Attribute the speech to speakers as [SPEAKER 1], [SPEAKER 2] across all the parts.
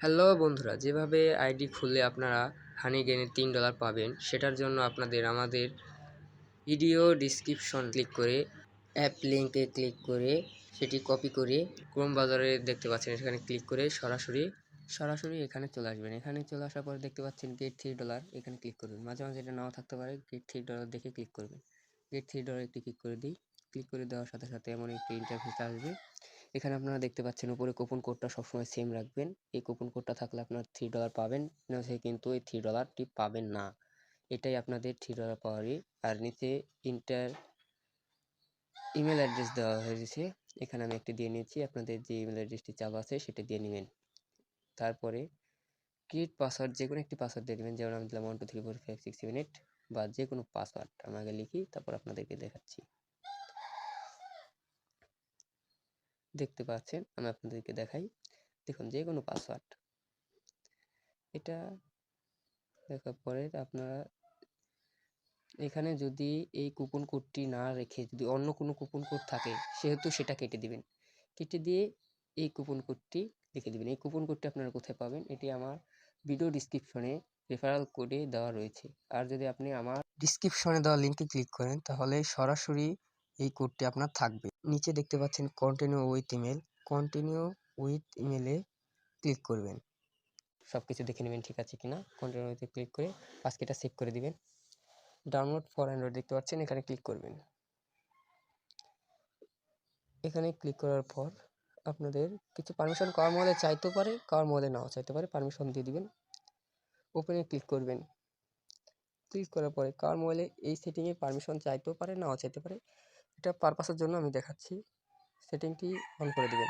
[SPEAKER 1] Hello বন্ধুরা, যেভাবে ID খুললে আপনারা হানিগেনে $3 পাবেন, সেটার জন্য আপনাদের আমাদের ভিডিও ডিসক্রিপশন ক্লিক করে অ্যাপ লিঙ্কে ক্লিক করে সেটি কপি করে ক্রোম বাজারে দেখতে পাচ্ছেন, এখানে ক্লিক করে সরাসরি এখানে চলে আসবেন। এখানে চলে আসার পর দেখতে পাচ্ছেন গেট $3, এখানে ক্লিক করবেন। মাঝে মাঝে এটা নাও থাকতে পারে, গেট $3 দেখে ক্লিক করবেন। গেট $3 একটি ক্লিক করে দিই। ক্লিক করে দেওয়ার সাথে সাথে এমন একটি ইন্টারফেস আসবে। এখানে আপনারা দেখতে পাচ্ছেন উপরে কুপন কোডটা সবসময় সেম রাখবেন। এই কুপন কোডটা থাকলে আপনার $3 পাবেন, নচেৎ কিন্তু এই $3টি পাবেন না। এটাই আপনাদের $3 পাওয়ারই। আর নিচে ইমেল অ্যাড্রেস দেওয়া হয়েছে, এখানে আমি একটি দিয়ে নিয়েছি। আপনাদের যে ইমেল অ্যাড্রেসটি চালু আছে সেটা দিয়ে নেবেন। তারপরে ক্রিয়েট পাসওয়ার্ড, যে কোনো একটি পাসওয়ার্ড দিয়ে দেবেন। যেমন আমি দিলাম 12345678 বা যে কোনো পাসওয়ার্ড আমি আগে লিখি, তারপর আপনাদেরকে দেখাচ্ছি। দেখতে পাচ্ছেন, আমি আপনাদেরকে দেখাই। দেখুন, যে কোনো পাসওয়ার্ড, এটা দেখার পরে আপনারা এখানে যদি এই কুপন কোডটি না রেখে যদি অন্য কোনো কুপন কোড থাকে, সেহেতু সেটা কেটে দিবেন। কেটে দিয়ে এই কুপন কোডটি লিখে দিবেন। এই কুপন কোডটি আপনারা কোথায় পাবেন? এটি আমার ভিডিও ডিসক্রিপশনে রেফারেল কোডে দেওয়া রয়েছে। আর যদি আপনি আমার ডিসক্রিপশনে দেওয়া লিঙ্কে ক্লিক করেন, তাহলে সরাসরি এই কোডটি আপনার থাকবে। নিচে দেখতে পাচ্ছেন continue with email. Continue with ইমেলে ক্লিক করবেন। সবকিছু দেখে নেবেন ঠিক আছে কিনা। কন্টিনিউ উইথে ক্লিক করে পাসওয়ার্ডটা সেভ করে দিবেন। ডাউনলোড ফর অ্যান্ড্রয়েড দেখতে পাচ্ছেন, এখানে ক্লিক করবেন। এখানে ক্লিক করার পর আপনাদের কিছু পারমিশন কার মোবাইলে চাইতেও পারে, কার মোবাইলে নাও চাইতে পারে, পারমিশন দিয়ে দিবেন। ওপেনে ক্লিক করবেন। ক্লিক করার পরে কার মোবাইলে এই সেটিংয়ে পারমিশন চাইতেও পারে, নাও চাইতে পারে। এটা পারপাসের জন্য আমি দেখাচ্ছি। সেটিংটি অন করে দিবেন।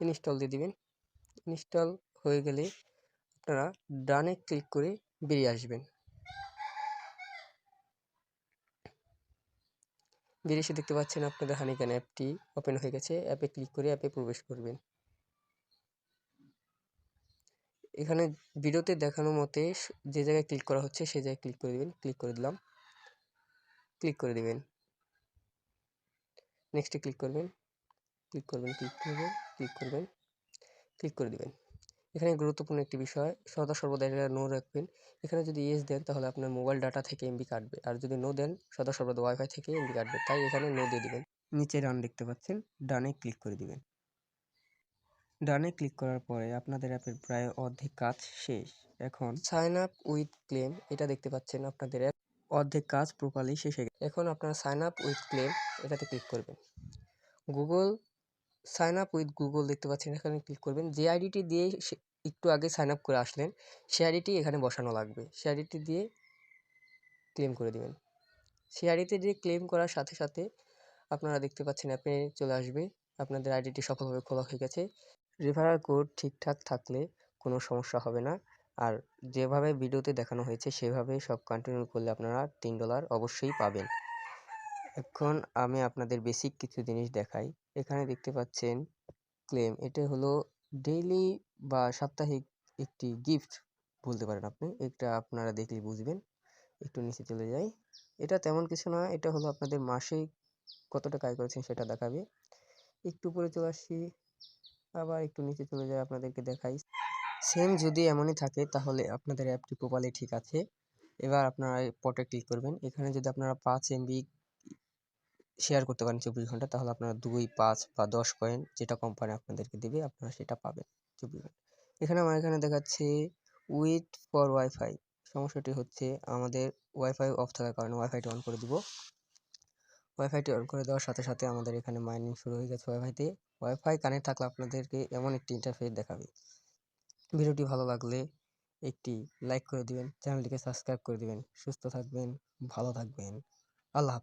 [SPEAKER 1] ইনস্টল দিয়ে দিবেন। ইনস্টল হয়ে গেলে আপনারা ডানে ক্লিক করে বেরিয়ে আসবেন। বেরিয়ে এসে দেখতে পাচ্ছেন আপনাদের হানিগেন অ্যাপটি ওপেন হয়ে গেছে। অ্যাপে ক্লিক করে অ্যাপে প্রবেশ করবেন। এখানে ভিডিওতে দেখানো মতে যে জায়গায় ক্লিক করা হচ্ছে সেই জায়গায় ক্লিক করে দিবেন। ক্লিক করে দিলাম। ক্লিক করে দিবেন। নেক্সটে ক্লিক করবেন। ক্লিক করবেন, ক্লিক করবেন, ক্লিক করবেন, ক্লিক করে দিবেন। এখানে গুরুত্বপূর্ণ একটি বিষয়, সদা সর্বদা এটা নো রাখবেন। এখানে যদি ইয়েস দেন তাহলে আপনার মোবাইল ডাটা থেকে এমবি কাটবে, আর যদি নো দেন সদা সর্বদা ওয়াইফাই থেকে এমবি কাটবে। তাই এখানে নো দিয়ে দিবেন। নিচে ডান দেখতে পাচ্ছেন, ডানে ক্লিক করে দিবেন। ডানে ক্লিক করার পরে আপনাদের অ্যাপের প্রায় অর্ধেক কাজ শেষ। এখন সাইন আপ উইথ ক্লেম, এটা দেখতে পাচ্ছেন আপনাদের অ্যাপ অর্ধেক কাজ প্রপারলি শেষ হয়ে গেছে। এখন আপনারা সাইন আপ উইথ ক্লেম এটাতে ক্লিক করবেন। Google sign up with Google দেখতে পাচ্ছেন, এখানে ক্লিক করবেন। যে আইডিটি দিয়ে একটু আগে সাইন আপ করে আসলেন, সেই আইডিটি এখানে বসানো লাগবে। সেই আইডিটি দিয়ে ক্লেম করে দিবেন। সেই আইডিটি দিয়ে ক্লেম করার সাথে সাথে আপনারা দেখতে পাচ্ছেন অ্যাপে চলে আসবে। আপনাদের আইডিটি সফলভাবে খোলা হয়ে গেছে। রেফারাল কোড ঠিকঠাক থাকলে কোনো সমস্যা হবে না। আর যেভাবে ভিডিওতে দেখানো হয়েছে সেভাবে সব কন্টিনিউ করলে আপনারা $3 অবশ্যই পাবেন। এখন আমি আপনাদের বেসিক কিছু জিনিস দেখাই। এখানে দেখতে পাচ্ছেন ক্লেম, এটা হলো ডেইলি বা সাপ্তাহিক একটি গিফট বলতে পারেন আপনি। এটা আপনারা দেখলেই বুঝবেন। একটু নিচে চলে যাই। এটা তেমন কিছু না, এটা হলো আপনাদের মাসে কত টাকা আয় করেছেন সেটা দেখাবে। একটু উপরে চলে আসছি, আবার একটু নিচে চলে যাই, আপনাদেরকে দেখাই। সেম যদি এমনই থাকে তাহলে আপনাদের অ্যাপটি প্রপারলি ঠিক আছে। এবার আপনারা পটে ক্লিক করবেন। এখানে যদি আপনারা 5 এমবি শেয়ার করতে পারেন 24 ঘন্টা, তাহলে আপনারা 2, 5 বা 10 কয়েন যেটা কোম্পানি আপনাদেরকে দেবে আপনারা সেটা পাবেন 24 ঘন্টা। এখানে আমার এখানে দেখাচ্ছে উইথ ফর ওয়াইফাই। সমস্যাটি হচ্ছে আমাদের ওয়াইফাই অফ থাকার কারণে ওয়াইফাইটি অন করে দিব। ওয়াইফাইটি অন করে দেওয়ার সাথে সাথে আমাদের এখানে মাইনিং শুরু হয়ে গেছে ওয়াইফাইতে। ওয়াইফাই কানেক্ট থাকলে আপনাদেরকে এমন একটি ইন্টারফেস দেখাবে। ভিডিওটি ভালো লাগলে একটি লাইক করে দিবেন, চ্যানেলটিকে সাবস্ক্রাইব করে দিবেন। সুস্থ থাকবেন, ভালো থাকবেন। আল্লাহ হাফেজ।